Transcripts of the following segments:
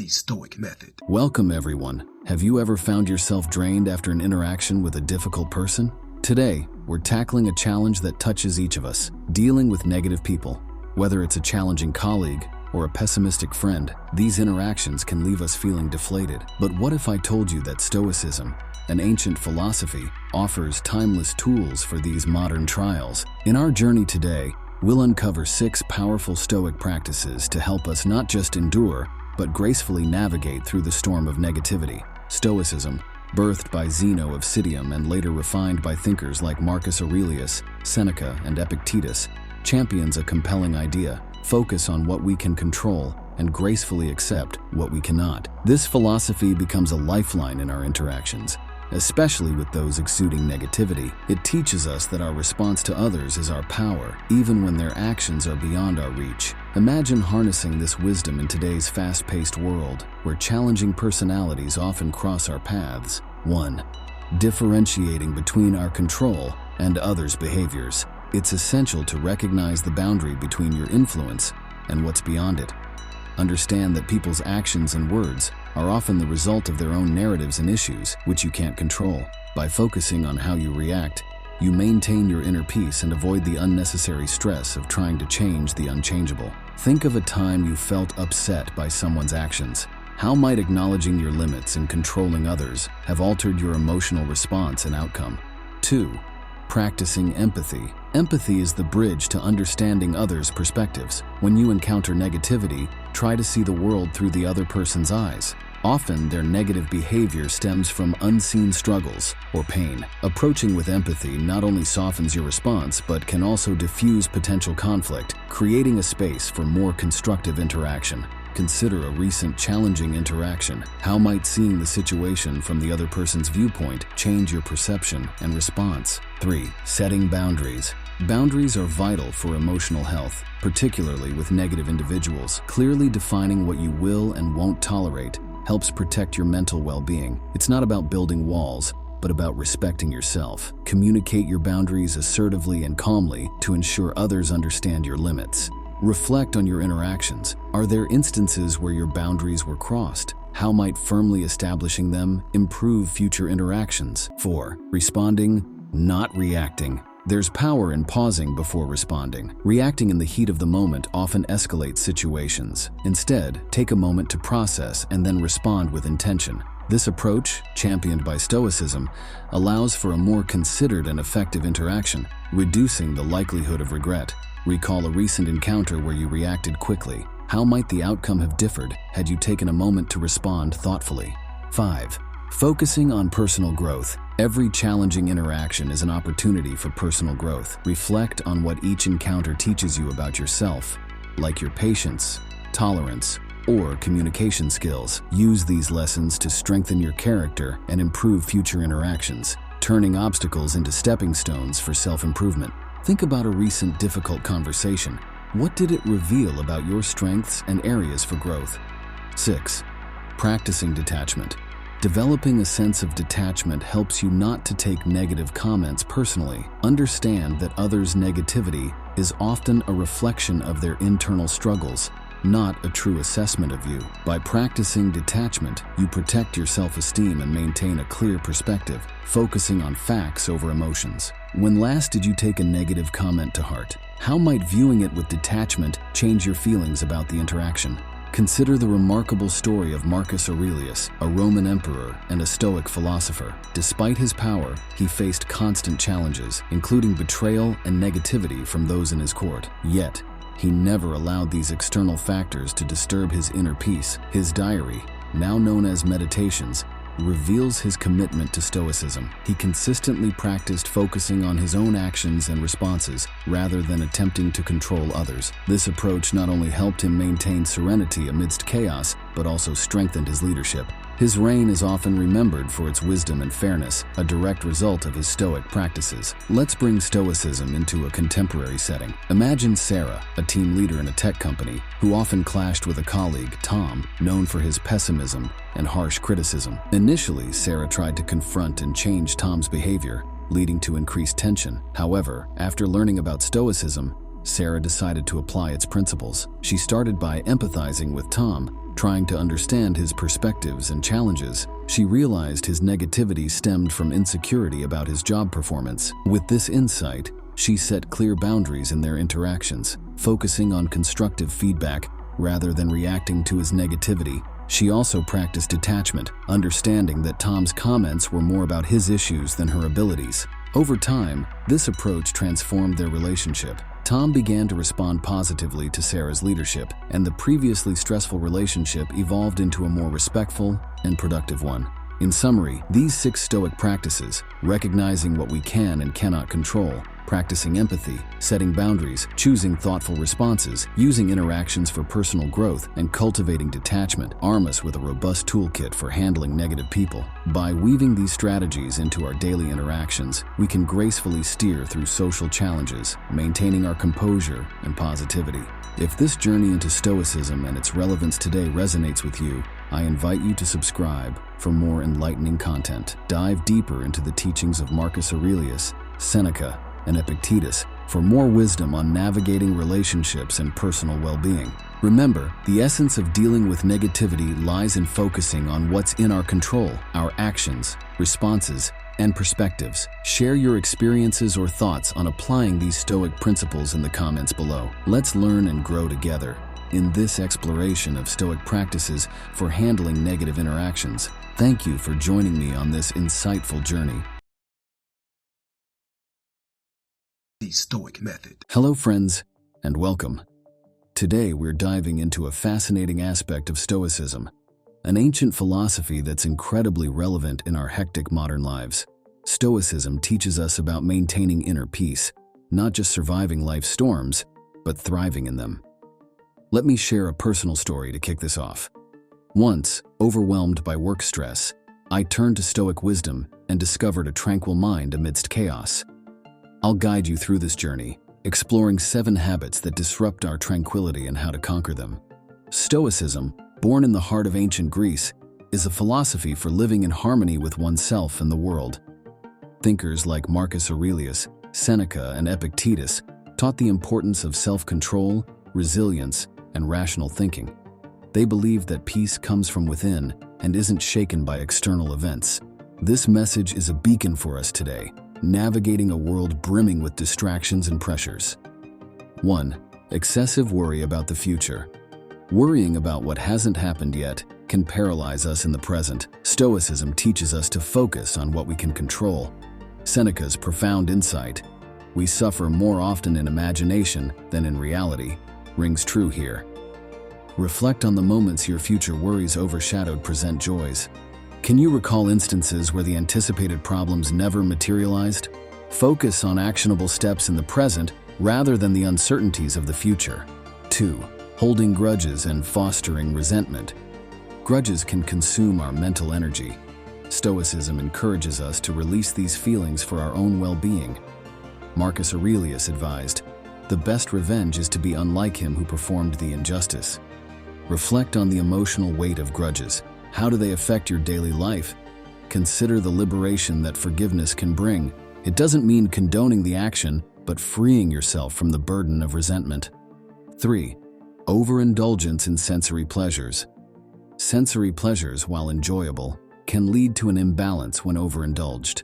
the Stoic Method. Welcome, everyone. Have you ever found yourself drained after an interaction with a difficult person? Today, we're tackling a challenge that touches each of us, dealing with negative people. Whether it's a challenging colleague or a pessimistic friend, these interactions can leave us feeling deflated. But what if I told you that Stoicism, an ancient philosophy, offers timeless tools for these modern trials? In our journey today, we'll uncover 6 powerful Stoic practices to help us not just endure, but gracefully navigate through the storm of negativity. Stoicism, birthed by Zeno of Citium and later refined by thinkers like Marcus Aurelius, Seneca, and Epictetus, champions a compelling idea: focus on what we can control and gracefully accept what we cannot. This philosophy becomes a lifeline in our interactions, especially with those exuding negativity. It teaches us that our response to others is our power, even when their actions are beyond our reach. Imagine harnessing this wisdom in today's fast-paced world, where challenging personalities often cross our paths. 1. Differentiating between our control and others' behaviors. It's essential to recognize the boundary between your influence and what's beyond it. Understand that people's actions and words are often the result of their own narratives and issues, which you can't control. By focusing on how you react, you maintain your inner peace and avoid the unnecessary stress of trying to change the unchangeable. Think of a time you felt upset by someone's actions. How might acknowledging your limits and controlling others have altered your emotional response and outcome? 2. Practicing empathy. Empathy is the bridge to understanding others' perspectives. When you encounter negativity, try to see the world through the other person's eyes. Often, their negative behavior stems from unseen struggles or pain. Approaching with empathy not only softens your response, but can also diffuse potential conflict, creating a space for more constructive interaction. Consider a recent challenging interaction. How might seeing the situation from the other person's viewpoint change your perception and response? 3. Setting boundaries. Boundaries are vital for emotional health, particularly with negative individuals. Clearly defining what you will and won't tolerate helps protect your mental well-being. It's not about building walls, but about respecting yourself. Communicate your boundaries assertively and calmly to ensure others understand your limits. Reflect on your interactions. Are there instances where your boundaries were crossed? How might firmly establishing them improve future interactions? 4. Responding, not reacting. There's power in pausing before responding. Reacting in the heat of the moment often escalates situations. Instead, take a moment to process and then respond with intention. This approach, championed by Stoicism, allows for a more considered and effective interaction, reducing the likelihood of regret. Recall a recent encounter where you reacted quickly. How might the outcome have differed had you taken a moment to respond thoughtfully? 5. Focusing on personal growth. Every challenging interaction is an opportunity for personal growth. Reflect on what each encounter teaches you about yourself, like your patience, tolerance, or communication skills. Use these lessons to strengthen your character and improve future interactions, turning obstacles into stepping stones for self-improvement. Think about a recent difficult conversation. What did it reveal about your strengths and areas for growth? 6. Practicing detachment. Developing a sense of detachment helps you not to take negative comments personally. Understand that others' negativity is often a reflection of their internal struggles, not a true assessment of you. By practicing detachment, you protect your self-esteem and maintain a clear perspective, focusing on facts over emotions. When last did you take a negative comment to heart? How might viewing it with detachment change your feelings about the interaction? Consider the remarkable story of Marcus Aurelius, a Roman emperor and a Stoic philosopher. Despite his power, he faced constant challenges, including betrayal and negativity from those in his court. Yet, he never allowed these external factors to disturb his inner peace. His diary, now known as Meditations, reveals his commitment to Stoicism. He consistently practiced focusing on his own actions and responses rather than attempting to control others. This approach not only helped him maintain serenity amidst chaos, but also strengthened his leadership. His reign is often remembered for its wisdom and fairness, a direct result of his Stoic practices. Let's bring Stoicism into a contemporary setting. Imagine Sarah, a team leader in a tech company, who often clashed with a colleague, Tom, known for his pessimism and harsh criticism. Initially, Sarah tried to confront and change Tom's behavior, leading to increased tension. However, after learning about Stoicism, Sarah decided to apply its principles. She started by empathizing with Tom, Trying to understand his perspectives and challenges, she realized his negativity stemmed from insecurity about his job performance. With this insight, she set clear boundaries in their interactions, focusing on constructive feedback rather than reacting to his negativity. She also practiced detachment, understanding that Tom's comments were more about his issues than her abilities. Over time, this approach transformed their relationship. Tom began to respond positively to Sarah's leadership, and the previously stressful relationship evolved into a more respectful and productive one. In summary, these 6 Stoic practices, recognizing what we can and cannot control, practicing empathy, setting boundaries, choosing thoughtful responses, using interactions for personal growth, and cultivating detachment, arm us with a robust toolkit for handling negative people. By weaving these strategies into our daily interactions, we can gracefully steer through social challenges, maintaining our composure and positivity. If this journey into Stoicism and its relevance today resonates with you, I invite you to subscribe for more enlightening content. Dive deeper into the teachings of Marcus Aurelius, Seneca, and Epictetus for more wisdom on navigating relationships and personal well-being. Remember, the essence of dealing with negativity lies in focusing on what's in our control, our actions, responses, and perspectives. Share your experiences or thoughts on applying these Stoic principles in the comments below. Let's learn and grow together in this exploration of Stoic practices for handling negative interactions. Thank you for joining me on this insightful journey. The Stoic Method. Hello friends, and welcome. Today we're diving into a fascinating aspect of Stoicism, an ancient philosophy that's incredibly relevant in our hectic modern lives. Stoicism teaches us about maintaining inner peace, not just surviving life's storms, but thriving in them. Let me share a personal story to kick this off. Once, overwhelmed by work stress, I turned to Stoic wisdom and discovered a tranquil mind amidst chaos. I'll guide you through this journey, exploring 7 habits that disrupt our tranquility and how to conquer them. Stoicism, born in the heart of ancient Greece, is a philosophy for living in harmony with oneself and the world. Thinkers like Marcus Aurelius, Seneca, and Epictetus taught the importance of self-control, resilience, and rational thinking. They believed that peace comes from within and isn't shaken by external events. This message is a beacon for us today, navigating a world brimming with distractions and pressures. 1. Excessive worry about the future. Worrying about what hasn't happened yet can paralyze us in the present. Stoicism teaches us to focus on what we can control. Seneca's profound insight, "We suffer more often in imagination than in reality," rings true here. Reflect on the moments your future worries overshadowed present joys. Can you recall instances where the anticipated problems never materialized? Focus on actionable steps in the present rather than the uncertainties of the future. 2. Holding grudges and fostering resentment. Grudges can consume our mental energy. Stoicism encourages us to release these feelings for our own well-being. Marcus Aurelius advised, "The best revenge is to be unlike him who performed the injustice." Reflect on the emotional weight of grudges. How do they affect your daily life? Consider the liberation that forgiveness can bring. It doesn't mean condoning the action, but freeing yourself from the burden of resentment. 3. Overindulgence in sensory pleasures. Sensory pleasures, while enjoyable, can lead to an imbalance when overindulged.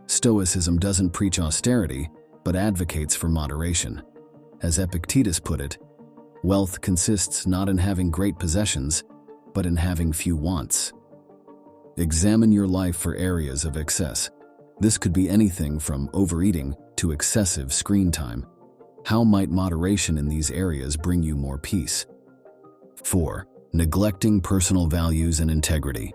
Stoicism doesn't preach austerity, but advocates for moderation. As Epictetus put it, "Wealth consists not in having great possessions, but in having few wants." Examine your life for areas of excess. This could be anything from overeating to excessive screen time. How might moderation in these areas bring you more peace? 4. Neglecting personal values and integrity.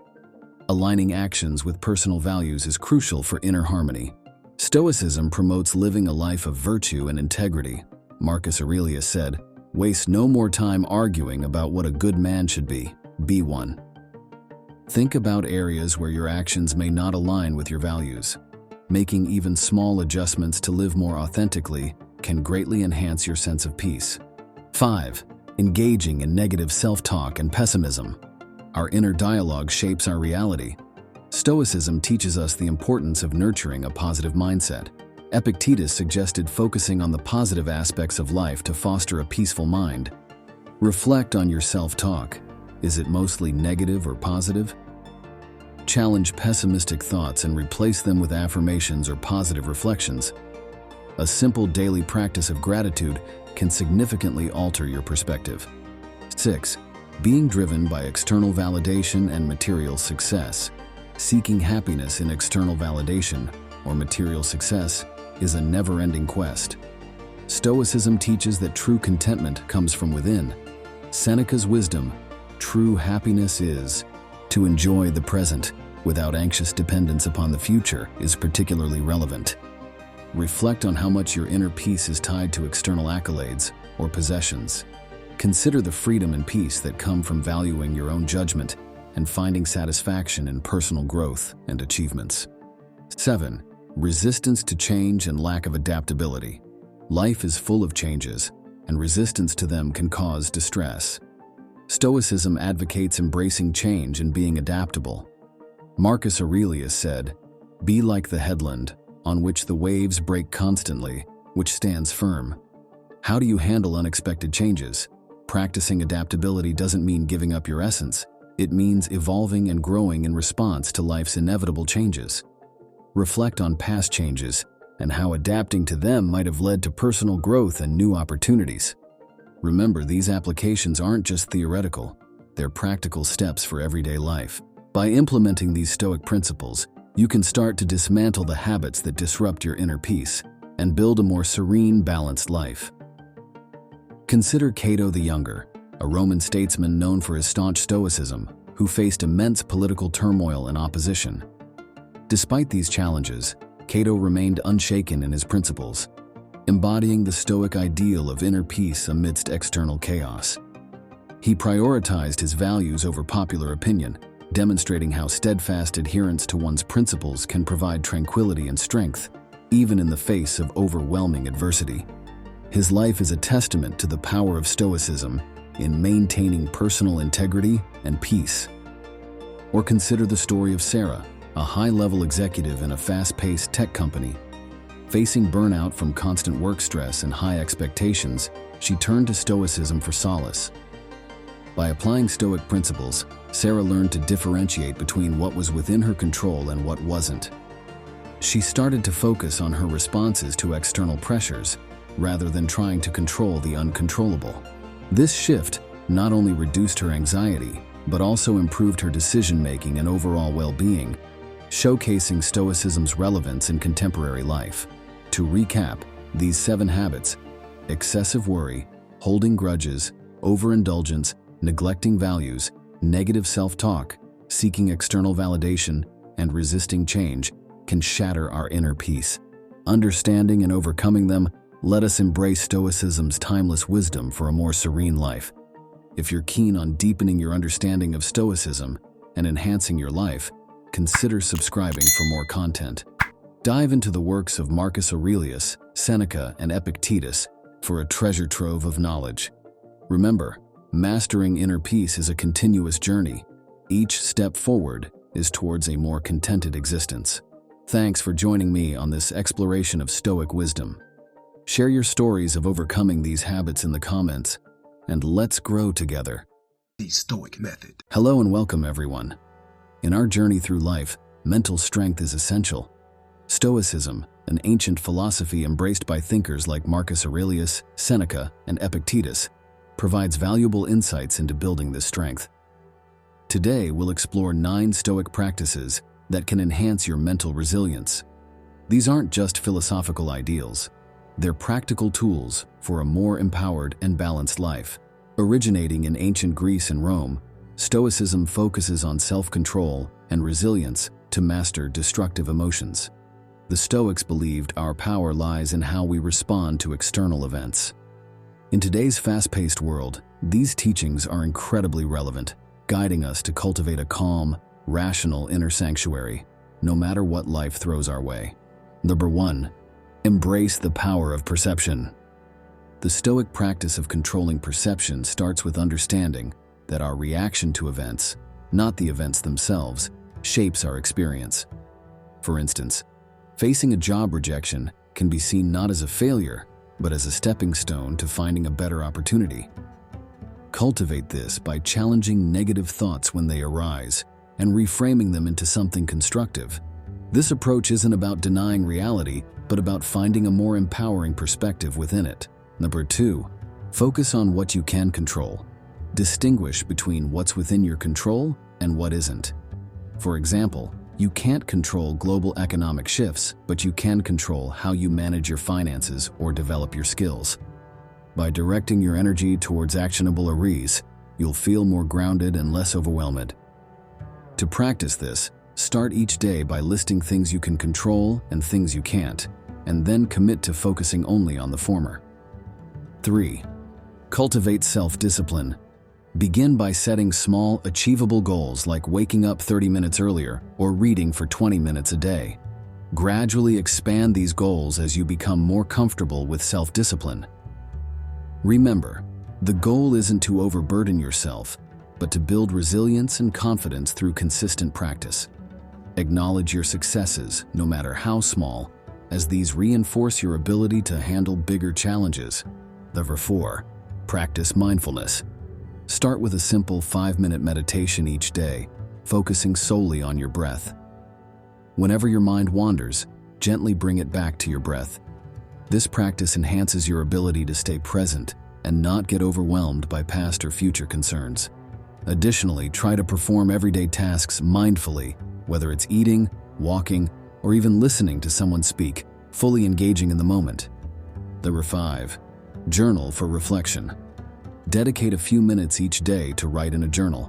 Aligning actions with personal values is crucial for inner harmony. Stoicism promotes living a life of virtue and integrity. Marcus Aurelius said, "Waste no more time arguing about what a good man should be. Be one." Think about areas where your actions may not align with your values. Making even small adjustments to live more authentically can greatly enhance your sense of peace. 5. Engaging in negative self-talk and pessimism. Our inner dialogue shapes our reality. Stoicism teaches us the importance of nurturing a positive mindset. Epictetus suggested focusing on the positive aspects of life to foster a peaceful mind. Reflect on your self-talk. Is it mostly negative or positive? Challenge pessimistic thoughts and replace them with affirmations or positive reflections. A simple daily practice of gratitude can significantly alter your perspective. 6. Being driven by external validation and material success. Seeking happiness in external validation or material success is a never-ending quest. Stoicism teaches that true contentment comes from within. Seneca's wisdom, true happiness is to enjoy the present without anxious dependence upon the future, is particularly relevant. Reflect on how much your inner peace is tied to external accolades or possessions. Consider the freedom and peace that come from valuing your own judgment and finding satisfaction in personal growth and achievements. 7. Resistance to change and lack of adaptability. Life is full of changes, and resistance to them can cause distress. Stoicism advocates embracing change and being adaptable. Marcus Aurelius said, "Be like the headland, on which the waves break constantly, which stands firm." How do you handle unexpected changes? Practicing adaptability doesn't mean giving up your essence. It means evolving and growing in response to life's inevitable changes. Reflect on past changes and how adapting to them might have led to personal growth and new opportunities. Remember, these applications aren't just theoretical, they're practical steps for everyday life. By implementing these Stoic principles, you can start to dismantle the habits that disrupt your inner peace and build a more serene, balanced life. Consider Cato the Younger, a Roman statesman known for his staunch stoicism, who faced immense political turmoil and opposition. Despite these challenges, Cato remained unshaken in his principles, embodying the Stoic ideal of inner peace amidst external chaos. He prioritized his values over popular opinion, demonstrating how steadfast adherence to one's principles can provide tranquility and strength, even in the face of overwhelming adversity. His life is a testament to the power of Stoicism in maintaining personal integrity and peace. Or consider the story of Sarah, a high-level executive in a fast-paced tech company. Facing burnout from constant work stress and high expectations, she turned to Stoicism for solace. By applying Stoic principles, Sarah learned to differentiate between what was within her control and what wasn't. She started to focus on her responses to external pressures, rather than trying to control the uncontrollable. This shift not only reduced her anxiety, but also improved her decision-making and overall well-being, showcasing Stoicism's relevance in contemporary life. To recap, these 7 habits: excessive worry, holding grudges, overindulgence, neglecting values, negative self-talk, seeking external validation, and resisting change, can shatter our inner peace. Understanding and overcoming them, let us embrace Stoicism's timeless wisdom for a more serene life. If you're keen on deepening your understanding of Stoicism and enhancing your life, consider subscribing for more content. Dive into the works of Marcus Aurelius, Seneca, and Epictetus for a treasure trove of knowledge. Remember, mastering inner peace is a continuous journey. Each step forward is towards a more contented existence. Thanks for joining me on this exploration of Stoic wisdom. Share your stories of overcoming these habits in the comments, and let's grow together. The Stoic Method. Hello and welcome, everyone. In our journey through life, mental strength is essential. Stoicism, an ancient philosophy embraced by thinkers like Marcus Aurelius, Seneca, and Epictetus, provides valuable insights into building this strength. Today, we'll explore 9 Stoic practices that can enhance your mental resilience. These aren't just philosophical ideals. They're practical tools for a more empowered and balanced life. Originating in ancient Greece and Rome, Stoicism focuses on self-control and resilience to master destructive emotions. The Stoics believed our power lies in how we respond to external events. In today's fast-paced world, these teachings are incredibly relevant, guiding us to cultivate a calm, rational inner sanctuary, no matter what life throws our way. Number 1. Embrace the power of perception. The Stoic practice of controlling perception starts with understanding that our reaction to events, not the events themselves, shapes our experience. For instance, facing a job rejection can be seen not as a failure, but as a stepping stone to finding a better opportunity. Cultivate this by challenging negative thoughts when they arise and reframing them into something constructive. This approach isn't about denying reality, but about finding a more empowering perspective within it. Number 2, focus on what you can control. Distinguish between what's within your control and what isn't. For example, you can't control global economic shifts, but you can control how you manage your finances or develop your skills. By directing your energy towards actionable areas, you'll feel more grounded and less overwhelmed. To practice this, start each day by listing things you can control and things you can't, and then commit to focusing only on the former. 3. Cultivate self-discipline. Begin by setting small, achievable goals like waking up 30 minutes earlier or reading for 20 minutes a day. Gradually expand these goals as you become more comfortable with self-discipline. Remember, the goal isn't to overburden yourself, but to build resilience and confidence through consistent practice. Acknowledge your successes, no matter how small, as these reinforce your ability to handle bigger challenges. Number 4, practice mindfulness. Start with a simple 5-minute meditation each day, focusing solely on your breath. Whenever your mind wanders, gently bring it back to your breath. This practice enhances your ability to stay present and not get overwhelmed by past or future concerns. Additionally, try to perform everyday tasks mindfully, whether it's eating, walking, or even listening to someone speak, fully engaging in the moment. Number 5, journal for reflection. Dedicate a few minutes each day to write in a journal.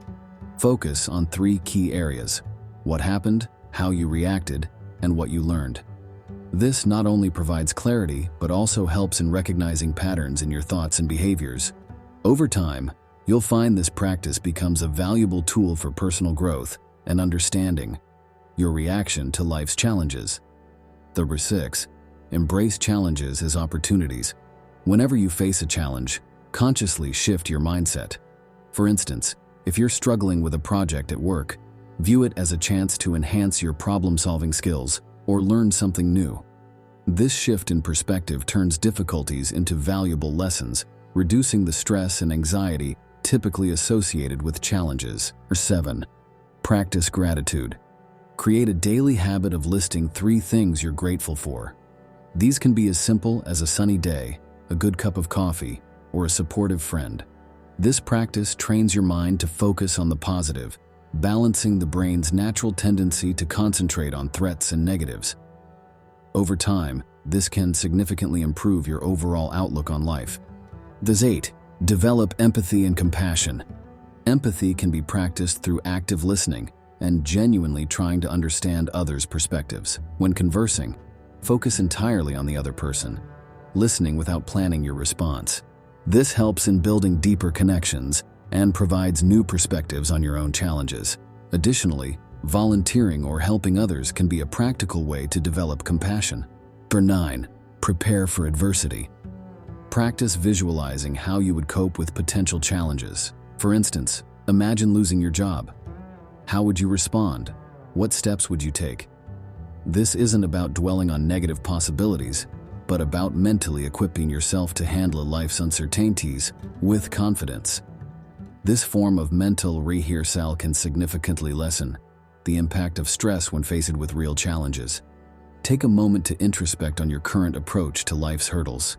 Focus on 3 key areas: what happened, how you reacted, and what you learned. This not only provides clarity, but also helps in recognizing patterns in your thoughts and behaviors. Over time, you'll find this practice becomes a valuable tool for personal growth and understanding your reaction to life's challenges. Number 6, embrace challenges as opportunities. Whenever you face a challenge, consciously shift your mindset. For instance, if you're struggling with a project at work, view it as a chance to enhance your problem-solving skills or learn something new. This shift in perspective turns difficulties into valuable lessons, reducing the stress and anxiety typically associated with challenges. Or 7, practice gratitude. Create a daily habit of listing 3 things you're grateful for. These can be as simple as a sunny day, a good cup of coffee, or a supportive friend. This practice trains your mind to focus on the positive, balancing the brain's natural tendency to concentrate on threats and negatives. Over time, this can significantly improve your overall outlook on life. There's 8, develop empathy and compassion. Empathy can be practiced through active listening and genuinely trying to understand others' perspectives. When conversing, focus entirely on the other person, listening without planning your response. This helps in building deeper connections and provides new perspectives on your own challenges. Additionally, volunteering or helping others can be a practical way to develop compassion. Number 9, prepare for adversity. Practice visualizing how you would cope with potential challenges. For instance, imagine losing your job. How would you respond? What steps would you take? This isn't about dwelling on negative possibilities, but about mentally equipping yourself to handle life's uncertainties with confidence. This form of mental rehearsal can significantly lessen the impact of stress when faced with real challenges. Take a moment to introspect on your current approach to life's hurdles.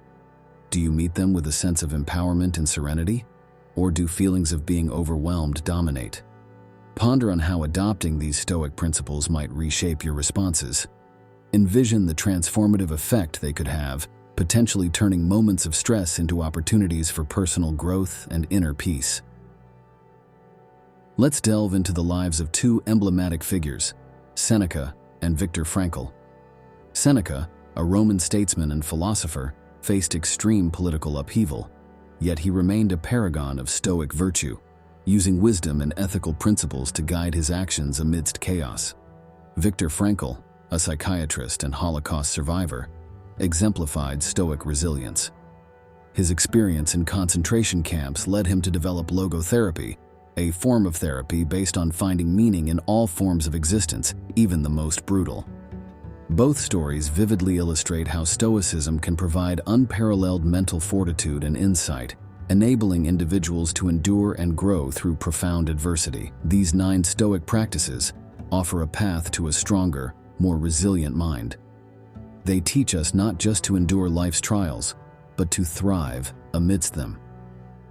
Do you meet them with a sense of empowerment and serenity? Or do feelings of being overwhelmed dominate? Ponder on how adopting these Stoic principles might reshape your responses. Envision the transformative effect they could have, potentially turning moments of stress into opportunities for personal growth and inner peace. Let's delve into the lives of 2 emblematic figures, Seneca and Viktor Frankl. Seneca, a Roman statesman and philosopher, faced extreme political upheaval, yet he remained a paragon of Stoic virtue, using wisdom and ethical principles to guide his actions amidst chaos. Viktor Frankl, a psychiatrist and Holocaust survivor, exemplified Stoic resilience. His experience in concentration camps led him to develop logotherapy, a form of therapy based on finding meaning in all forms of existence, even the most brutal. Both stories vividly illustrate how Stoicism can provide unparalleled mental fortitude and insight, enabling individuals to endure and grow through profound adversity. These 9 Stoic practices offer a path to a stronger, more resilient mind. They teach us not just to endure life's trials, but to thrive amidst them.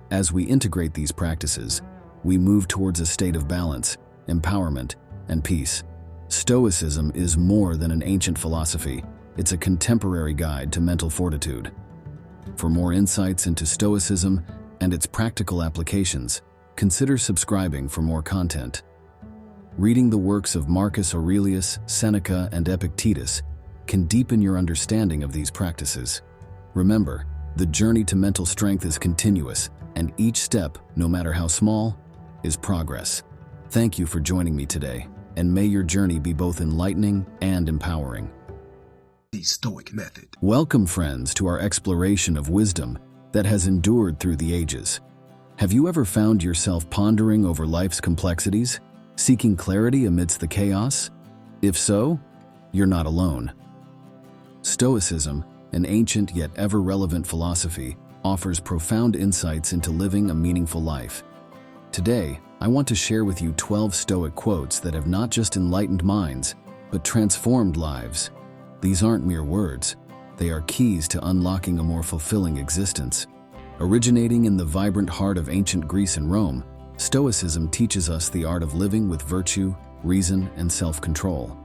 As we integrate these practices, we move towards a state of balance, empowerment, and peace. Stoicism is more than an ancient philosophy. It's a contemporary guide to mental fortitude. For more insights into Stoicism and its practical applications, consider subscribing for more content. Reading the works of Marcus Aurelius, Seneca, and Epictetus can deepen your understanding of these practices. Remember, the journey to mental strength is continuous, and each step, no matter how small, is progress. Thank you for joining me today, and may your journey be both enlightening and empowering. The Stoic Method. Welcome, friends, to our exploration of wisdom that has endured through the ages. Have you ever found yourself pondering over life's complexities, seeking clarity amidst the chaos? If so, you're not alone. Stoicism, an ancient yet ever-relevant philosophy, offers profound insights into living a meaningful life. Today, I want to share with you 12 Stoic quotes that have not just enlightened minds, but transformed lives. These aren't mere words. They are keys to unlocking a more fulfilling existence. Originating in the vibrant heart of ancient Greece and Rome, Stoicism teaches us the art of living with virtue, reason, and self-control.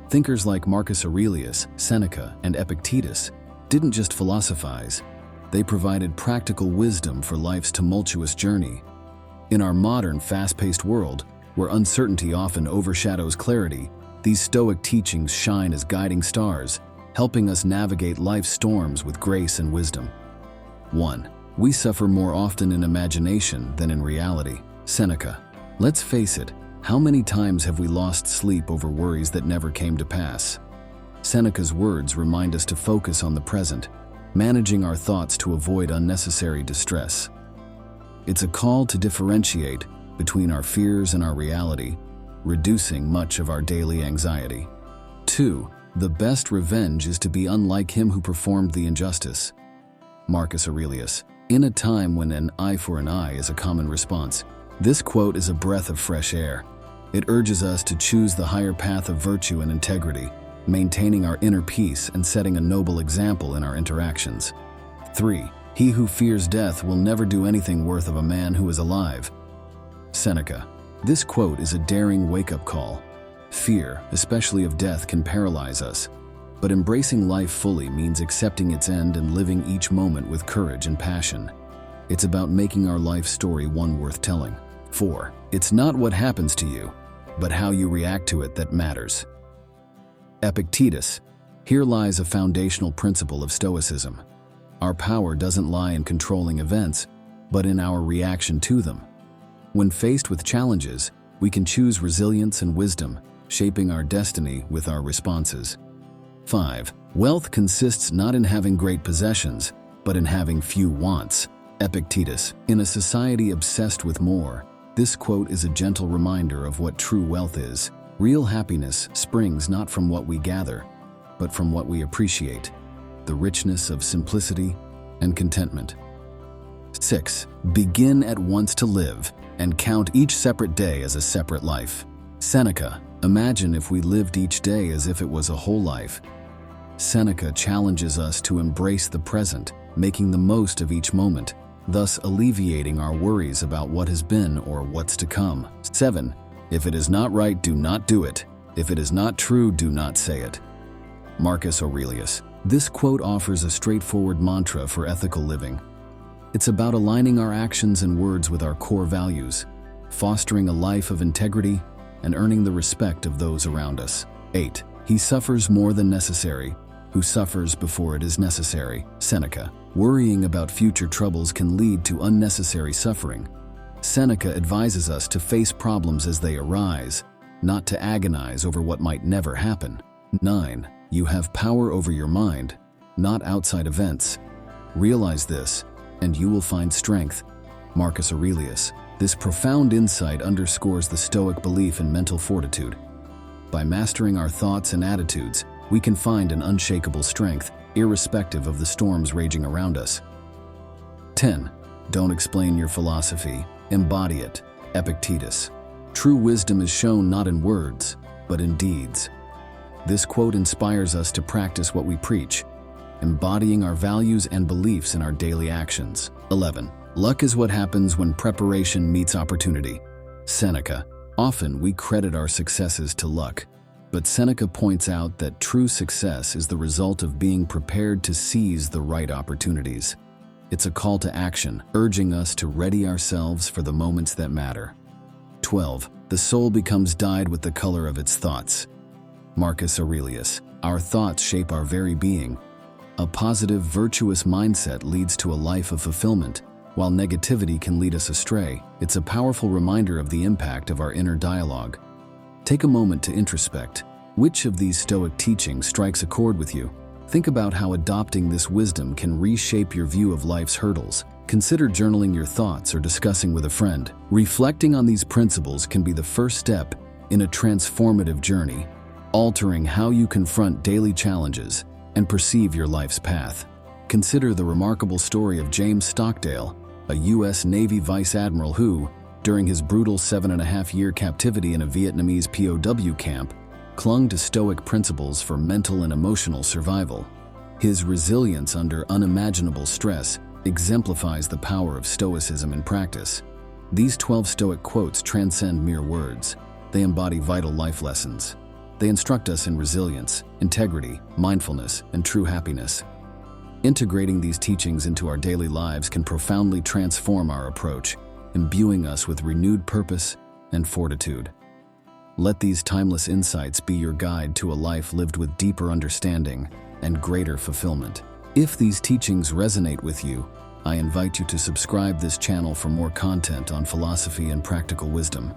Thinkers like Marcus Aurelius, Seneca, and Epictetus didn't just philosophize. They provided practical wisdom for life's tumultuous journey. In our modern, fast-paced world, where uncertainty often overshadows clarity, these Stoic teachings shine as guiding stars, helping us navigate life's storms with grace and wisdom. 1. We suffer more often in imagination than in reality. Seneca. Let's face it, how many times have we lost sleep over worries that never came to pass? Seneca's words remind us to focus on the present, managing our thoughts to avoid unnecessary distress. It's a call to differentiate between our fears and our reality, reducing much of our daily anxiety. 2. The best revenge is to be unlike him who performed the injustice. Marcus Aurelius. In a time when an eye for an eye is a common response, this quote is a breath of fresh air. It urges us to choose the higher path of virtue and integrity, maintaining our inner peace and setting a noble example in our interactions. 3. He who fears death will never do anything worth of a man who is alive. Seneca. This quote is a daring wake-up call. Fear, especially of death, can paralyze us, but embracing life fully means accepting its end and living each moment with courage and passion. It's about making our life story one worth telling. 4. It's not what happens to you, but how you react to it that matters. Epictetus. Here lies a foundational principle of Stoicism. Our power doesn't lie in controlling events, but in our reaction to them. When faced with challenges, we can choose resilience and wisdom, shaping our destiny with our responses. 5. Wealth consists not in having great possessions, but in having few wants. Epictetus. In a society obsessed with more, this quote is a gentle reminder of what true wealth is. Real happiness springs not from what we gather, but from what we appreciate, the richness of simplicity and contentment. 6. Begin at once to live, and count each separate day as a separate life. Seneca. Imagine if we lived each day as if it was a whole life. Seneca challenges us to embrace the present, making the most of each moment, thus alleviating our worries about what has been or what's to come. 7. If it is not right, do not do it. If it is not true, do not say it. Marcus Aurelius. This quote offers a straightforward mantra for ethical living. It's about aligning our actions and words with our core values, fostering a life of integrity, and earning the respect of those around us. 8. He suffers more than necessary, who suffers before it is necessary. Seneca. Worrying about future troubles can lead to unnecessary suffering. Seneca advises us to face problems as they arise, not to agonize over what might never happen. 9. You have power over your mind, not outside events. Realize this, and you will find strength. Marcus Aurelius. This profound insight underscores the Stoic belief in mental fortitude. By mastering our thoughts and attitudes, we can find an unshakable strength, irrespective of the storms raging around us. 10. Don't explain your philosophy, embody it. Epictetus. True wisdom is shown not in words, but in deeds. This quote inspires us to practice what we preach, embodying our values and beliefs in our daily actions. 11. Luck is what happens when preparation meets opportunity. Seneca. Often we credit our successes to luck, but Seneca points out that true success is the result of being prepared to seize the right opportunities. It's a call to action, urging us to ready ourselves for the moments that matter. 12. The soul becomes dyed with the color of its thoughts. Marcus Aurelius. Our thoughts shape our very being. A positive, virtuous mindset leads to a life of fulfillment, while negativity can lead us astray. It's a powerful reminder of the impact of our inner dialogue. Take a moment to introspect. Which of these Stoic teachings strikes a chord with you? Think about how adopting this wisdom can reshape your view of life's hurdles. Consider journaling your thoughts or discussing with a friend. Reflecting on these principles can be the first step in a transformative journey, altering how you confront daily challenges and perceive your life's path. Consider the remarkable story of James Stockdale, a U.S. Navy vice admiral who, during his brutal 7.5-year captivity in a Vietnamese POW camp, clung to Stoic principles for mental and emotional survival. His resilience under unimaginable stress exemplifies the power of Stoicism in practice. These 12 Stoic quotes transcend mere words. They embody vital life lessons. They instruct us in resilience, integrity, mindfulness, and true happiness. Integrating these teachings into our daily lives can profoundly transform our approach, imbuing us with renewed purpose and fortitude. Let these timeless insights be your guide to a life lived with deeper understanding and greater fulfillment. If these teachings resonate with you, I invite you to subscribe this channel for more content on philosophy and practical wisdom.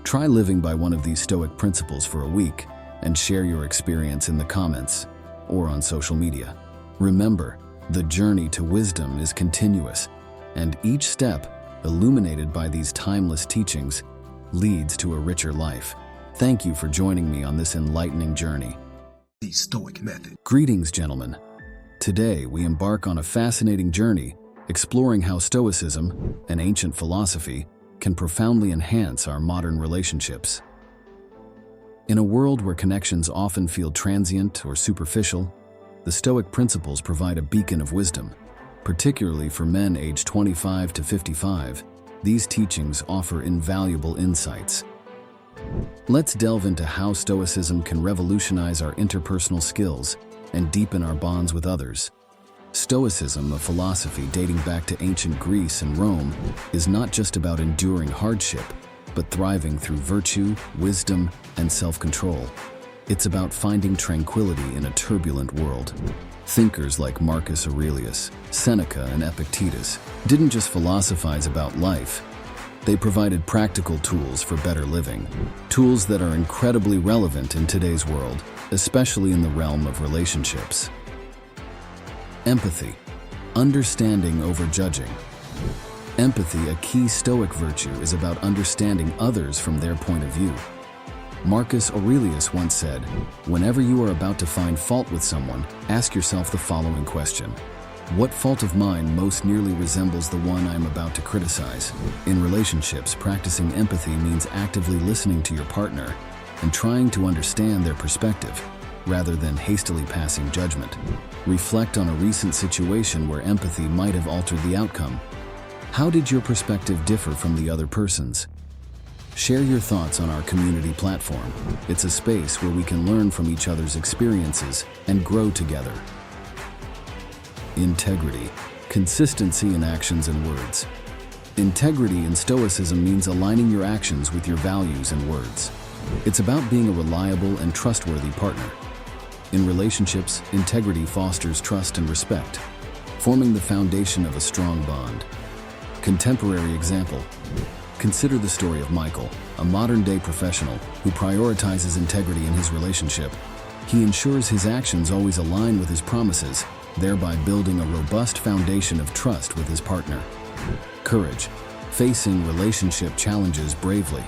Try living by one of these Stoic principles for a week and share your experience in the comments or on social media. Remember, the journey to wisdom is continuous, and each step, illuminated by these timeless teachings, leads to a richer life. Thank you for joining me on this enlightening journey. The Stoic Method. Greetings, gentlemen. Today, we embark on a fascinating journey, exploring how Stoicism, an ancient philosophy, can profoundly enhance our modern relationships. In a world where connections often feel transient or superficial, the Stoic principles provide a beacon of wisdom. Particularly for men aged 25 to 55, these teachings offer invaluable insights. Let's delve into how Stoicism can revolutionize our interpersonal skills and deepen our bonds with others. Stoicism, a philosophy dating back to ancient Greece and Rome, is not just about enduring hardship, but thriving through virtue, wisdom, and self-control. It's about finding tranquility in a turbulent world. Thinkers like Marcus Aurelius, Seneca, and Epictetus didn't just philosophize about life. They provided practical tools for better living, tools that are incredibly relevant in today's world, especially in the realm of relationships. Empathy, understanding over judging. Empathy, a key Stoic virtue, is about understanding others from their point of view. Marcus Aurelius once said, "Whenever you are about to find fault with someone, ask yourself the following question. What fault of mine most nearly resembles the one I am about to criticize?" In relationships, practicing empathy means actively listening to your partner and trying to understand their perspective, rather than hastily passing judgment. Reflect on a recent situation where empathy might have altered the outcome. How did your perspective differ from the other person's? Share your thoughts on our community platform. It's a space where we can learn from each other's experiences and grow together. Integrity, consistency in actions and words. Integrity in Stoicism means aligning your actions with your values and words. It's about being a reliable and trustworthy partner. In relationships, integrity fosters trust and respect, forming the foundation of a strong bond. Contemporary example. Consider the story of Michael, a modern-day professional who prioritizes integrity in his relationship. He ensures his actions always align with his promises, thereby building a robust foundation of trust with his partner. Courage, facing relationship challenges bravely.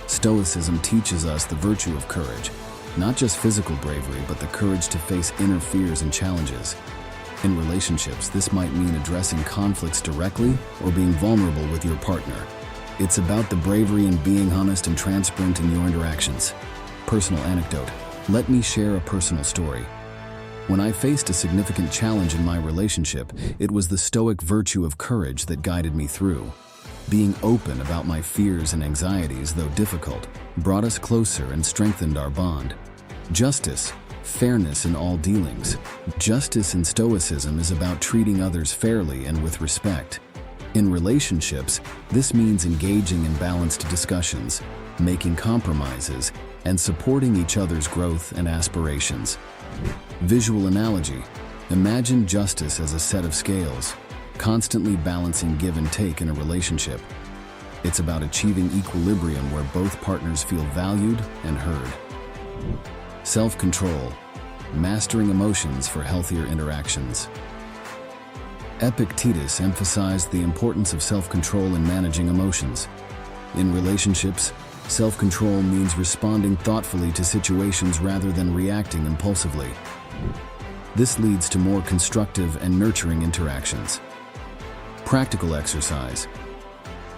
Stoicism teaches us the virtue of courage, not just physical bravery, but the courage to face inner fears and challenges. In relationships, this might mean addressing conflicts directly or being vulnerable with your partner. It's about the bravery in being honest and transparent in your interactions. Personal anecdote. Let me share a personal story. When I faced a significant challenge in my relationship, it was the Stoic virtue of courage that guided me through. Being open about my fears and anxieties, though difficult, brought us closer and strengthened our bond. Justice, fairness in all dealings. Justice in Stoicism is about treating others fairly and with respect. In relationships, this means engaging in balanced discussions, making compromises, and supporting each other's growth and aspirations. Visual analogy. Imagine justice as a set of scales, constantly balancing give and take in a relationship. It's about achieving equilibrium where both partners feel valued and heard. Self-control. Mastering emotions for healthier interactions. Epictetus emphasized the importance of self-control in managing emotions. In relationships, self-control means responding thoughtfully to situations rather than reacting impulsively. This leads to more constructive and nurturing interactions. Practical exercise.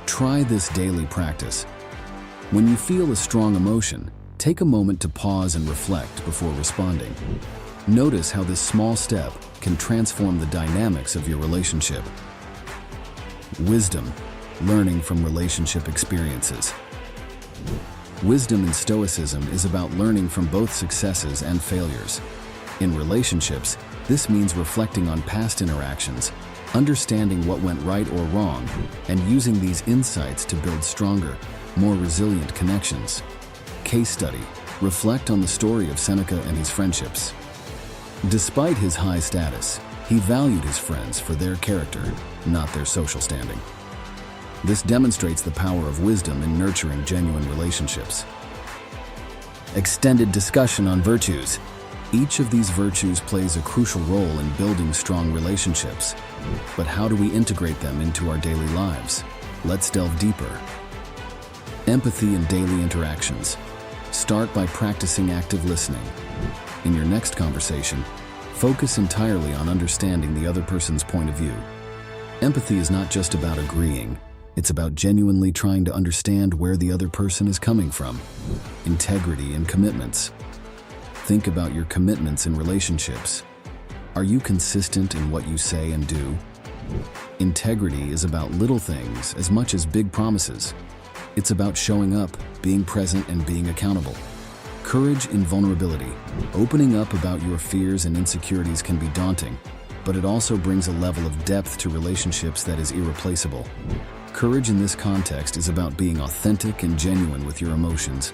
Try this daily practice. When you feel a strong emotion, take a moment to pause and reflect before responding. Notice how this small step can transform the dynamics of your relationship. Wisdom. Learning from relationship experiences. Wisdom in Stoicism is about learning from both successes and failures. In relationships, this means reflecting on past interactions, understanding what went right or wrong, and using these insights to build stronger, more resilient connections. Case study. Reflect on the story of Seneca and his friendships. Despite his high status, he valued his friends for their character, not their social standing. This demonstrates the power of wisdom in nurturing genuine relationships. Extended discussion on virtues. Each of these virtues plays a crucial role in building strong relationships. But how do we integrate them into our daily lives? Let's delve deeper. Empathy in daily interactions. Start by practicing active listening. In your next conversation, focus entirely on understanding the other person's point of view. Empathy is not just about agreeing. It's about genuinely trying to understand where the other person is coming from. Integrity and commitments. Think about your commitments in relationships. Are you consistent in what you say and do? Integrity is about little things as much as big promises. It's about showing up, being present, and being accountable. Courage in vulnerability. Opening up about your fears and insecurities can be daunting, but it also brings a level of depth to relationships that is irreplaceable. Courage in this context is about being authentic and genuine with your emotions.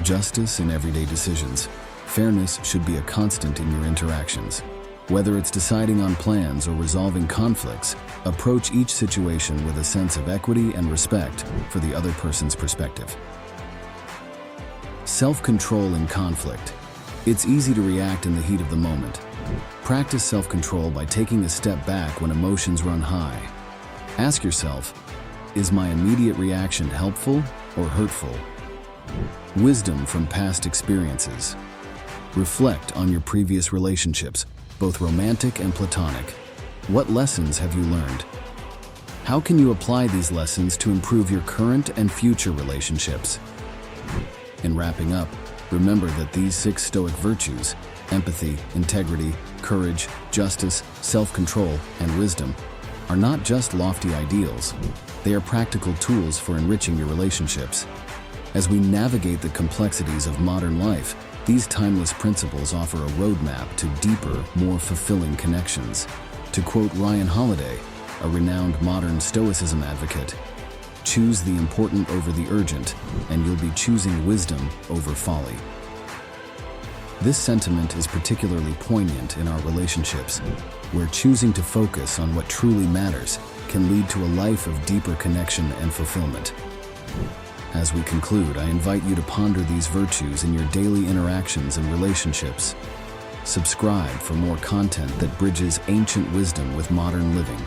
Justice in everyday decisions. Fairness should be a constant in your interactions. Whether it's deciding on plans or resolving conflicts, approach each situation with a sense of equity and respect for the other person's perspective. Self-control in conflict. It's easy to react in the heat of the moment. Practice self-control by taking a step back when emotions run high. Ask yourself, is my immediate reaction helpful or hurtful? Wisdom from past experiences. Reflect on your previous relationships, both romantic and platonic. What lessons have you learned? How can you apply these lessons to improve your current and future relationships? In wrapping up, remember that these 6 Stoic virtues, empathy, integrity, courage, justice, self-control, and wisdom, are not just lofty ideals. They are practical tools for enriching your relationships. As we navigate the complexities of modern life, these timeless principles offer a roadmap to deeper, more fulfilling connections. To quote Ryan Holiday, a renowned modern Stoicism advocate, choose the important over the urgent, and you'll be choosing wisdom over folly. This sentiment is particularly poignant in our relationships, where choosing to focus on what truly matters can lead to a life of deeper connection and fulfillment. As we conclude, I invite you to ponder these virtues in your daily interactions and relationships. Subscribe for more content that bridges ancient wisdom with modern living.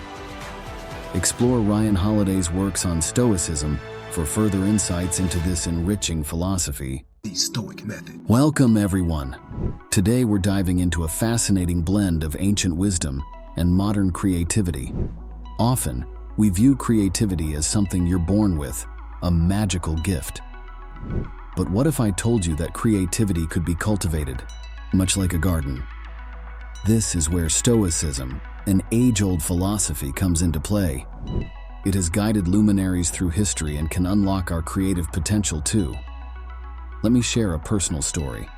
Explore Ryan Holiday's works on Stoicism for further insights into this enriching philosophy. The Stoic Method. Welcome, everyone. Today we're diving into a fascinating blend of ancient wisdom and modern creativity. Often, we view creativity as something you're born with, a magical gift. But what if I told you that creativity could be cultivated, much like a garden? This is where Stoicism, an age-old philosophy, comes into play. It has guided luminaries through history and can unlock our creative potential too. Let me share a personal story.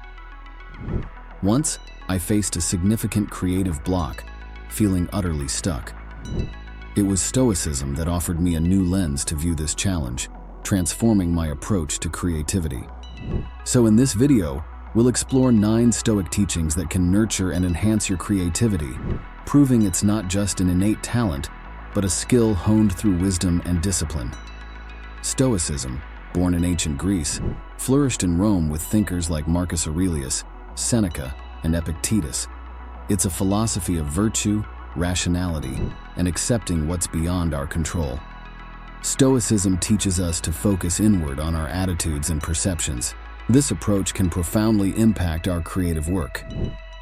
Once, I faced a significant creative block, feeling utterly stuck. It was Stoicism that offered me a new lens to view this challenge, transforming my approach to creativity. So in this video, we'll explore 9 Stoic teachings that can nurture and enhance your creativity, proving it's not just an innate talent, but a skill honed through wisdom and discipline. Stoicism, born in ancient Greece, flourished in Rome with thinkers like Marcus Aurelius, Seneca, and Epictetus. It's a philosophy of virtue, rationality, and accepting what's beyond our control. Stoicism teaches us to focus inward on our attitudes and perceptions. This approach can profoundly impact our creative work.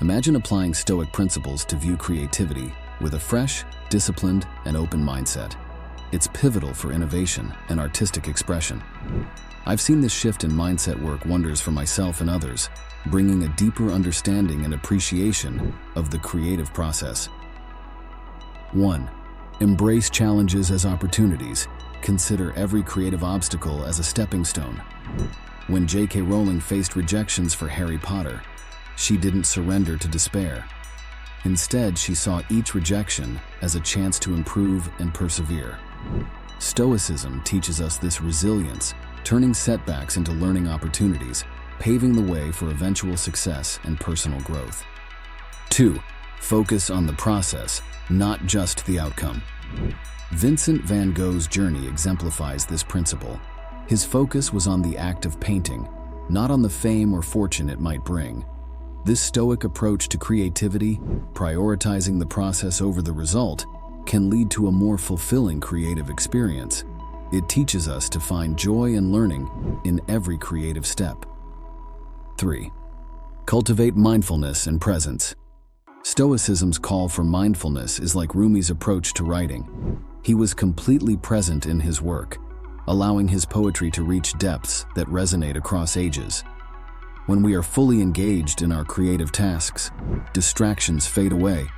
Imagine applying Stoic principles to view creativity with a fresh, disciplined, and open mindset. It's pivotal for innovation and artistic expression. I've seen this shift in mindset work wonders for myself and others, bringing a deeper understanding and appreciation of the creative process. 1. Embrace challenges as opportunities. Consider every creative obstacle as a stepping stone. When J.K. Rowling faced rejections for Harry Potter, she didn't surrender to despair. Instead, she saw each rejection as a chance to improve and persevere. Stoicism teaches us this resilience, turning setbacks into learning opportunities, paving the way for eventual success and personal growth. 2. Focus on the process, not just the outcome. Vincent van Gogh's journey exemplifies this principle. His focus was on the act of painting, not on the fame or fortune it might bring. This Stoic approach to creativity, prioritizing the process over the result, can lead to a more fulfilling creative experience. It teaches us to find joy and learning in every creative step. 3. Cultivate mindfulness and presence. Stoicism's call for mindfulness is like Rumi's approach to writing. He was completely present in his work, allowing his poetry to reach depths that resonate across ages. When we are fully engaged in our creative tasks, distractions fade away,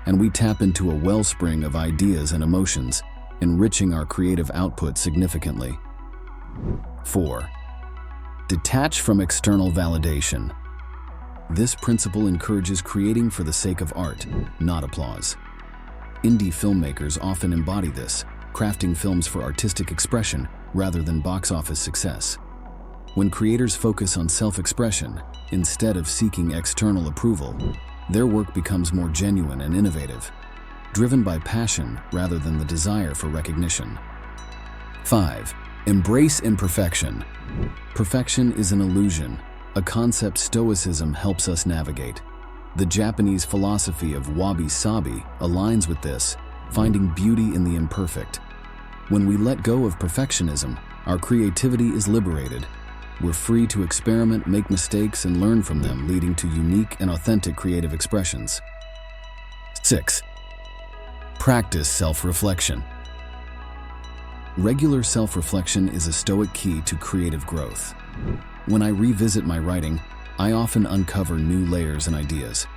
and we tap into a wellspring of ideas and emotions, enriching our creative output significantly. 4. Detach from external validation. This principle encourages creating for the sake of art, not applause. Indie filmmakers often embody this, crafting films for artistic expression rather than box office success. When creators focus on self-expression, instead of seeking external approval, their work becomes more genuine and innovative, driven by passion rather than the desire for recognition. 5. Embrace imperfection. Perfection is an illusion, a concept Stoicism helps us navigate. The Japanese philosophy of wabi-sabi aligns with this, finding beauty in the imperfect. When we let go of perfectionism, our creativity is liberated. We're free to experiment, make mistakes, and learn from them, leading to unique and authentic creative expressions. 6. Practice self-reflection. Regular self-reflection is a Stoic key to creative growth. When I revisit my writing, I often uncover new layers and ideas.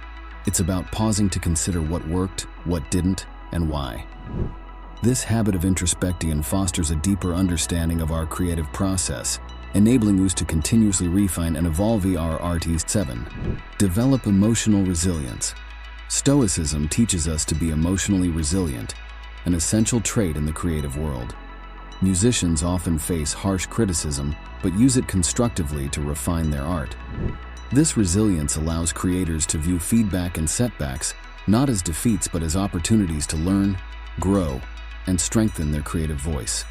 It's about pausing to consider what worked, what didn't, and why. This habit of introspection fosters a deeper understanding of our creative process, enabling us to continuously refine and evolve our art. 7. Develop emotional resilience. Stoicism teaches us to be emotionally resilient, an essential trait in the creative world. Musicians often face harsh criticism, but use it constructively to refine their art. This resilience allows creators to view feedback and setbacks not as defeats but as opportunities to learn, grow, and strengthen their creative voice.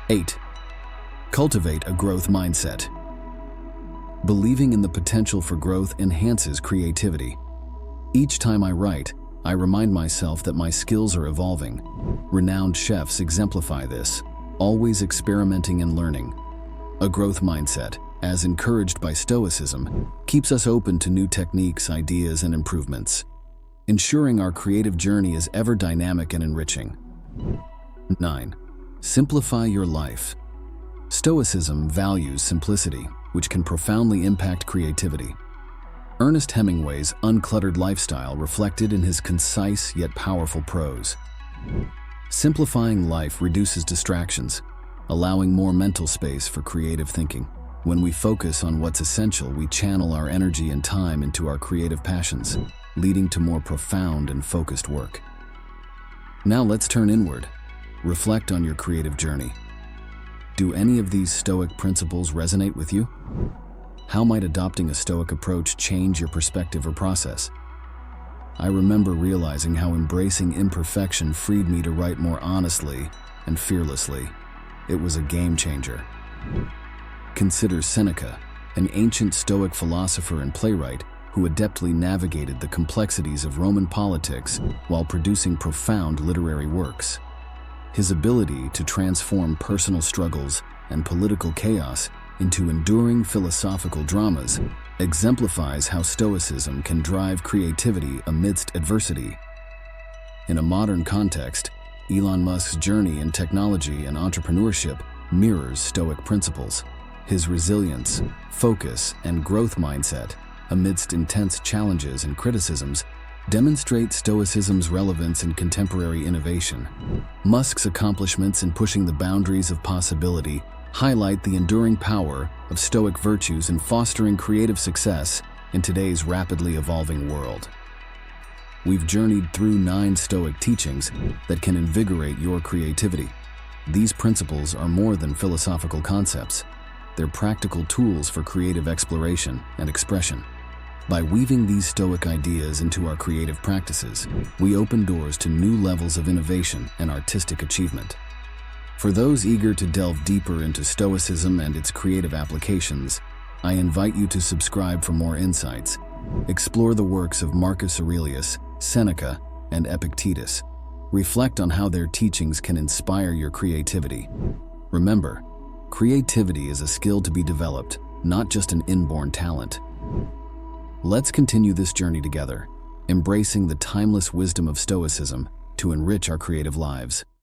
8. Cultivate a growth mindset. Believing in the potential for growth enhances creativity. Each time I write, I remind myself that my skills are evolving. Renowned chefs exemplify this, always experimenting and learning. A growth mindset, as encouraged by Stoicism, keeps us open to new techniques, ideas, and improvements, ensuring our creative journey is ever dynamic and enriching. 9. Simplify your life. Stoicism values simplicity, which can profoundly impact creativity. Ernest Hemingway's uncluttered lifestyle reflected in his concise yet powerful prose. Simplifying life reduces distractions, allowing more mental space for creative thinking. When we focus on what's essential, we channel our energy and time into our creative passions, leading to more profound and focused work. Now let's turn inward. Reflect on your creative journey. Do any of these Stoic principles resonate with you? How might adopting a Stoic approach change your perspective or process? I remember realizing how embracing imperfection freed me to write more honestly and fearlessly. It was a game changer. Consider Seneca, an ancient Stoic philosopher and playwright who adeptly navigated the complexities of Roman politics while producing profound literary works. His ability to transform personal struggles and political chaos into enduring philosophical dramas exemplifies how Stoicism can drive creativity amidst adversity. In a modern context, Elon Musk's journey in technology and entrepreneurship mirrors Stoic principles. His resilience, focus, and growth mindset amidst intense challenges and criticisms demonstrate Stoicism's relevance in contemporary innovation. Musk's accomplishments in pushing the boundaries of possibility highlight the enduring power of Stoic virtues in fostering creative success in today's rapidly evolving world. We've journeyed through 9 Stoic teachings that can invigorate your creativity. These principles are more than philosophical concepts. They're practical tools for creative exploration and expression. By weaving these Stoic ideas into our creative practices, we open doors to new levels of innovation and artistic achievement. For those eager to delve deeper into Stoicism and its creative applications, I invite you to subscribe for more insights. Explore the works of Marcus Aurelius, Seneca, and Epictetus. Reflect on how their teachings can inspire your creativity. Remember, creativity is a skill to be developed, not just an inborn talent. Let's continue this journey together, embracing the timeless wisdom of Stoicism to enrich our creative lives.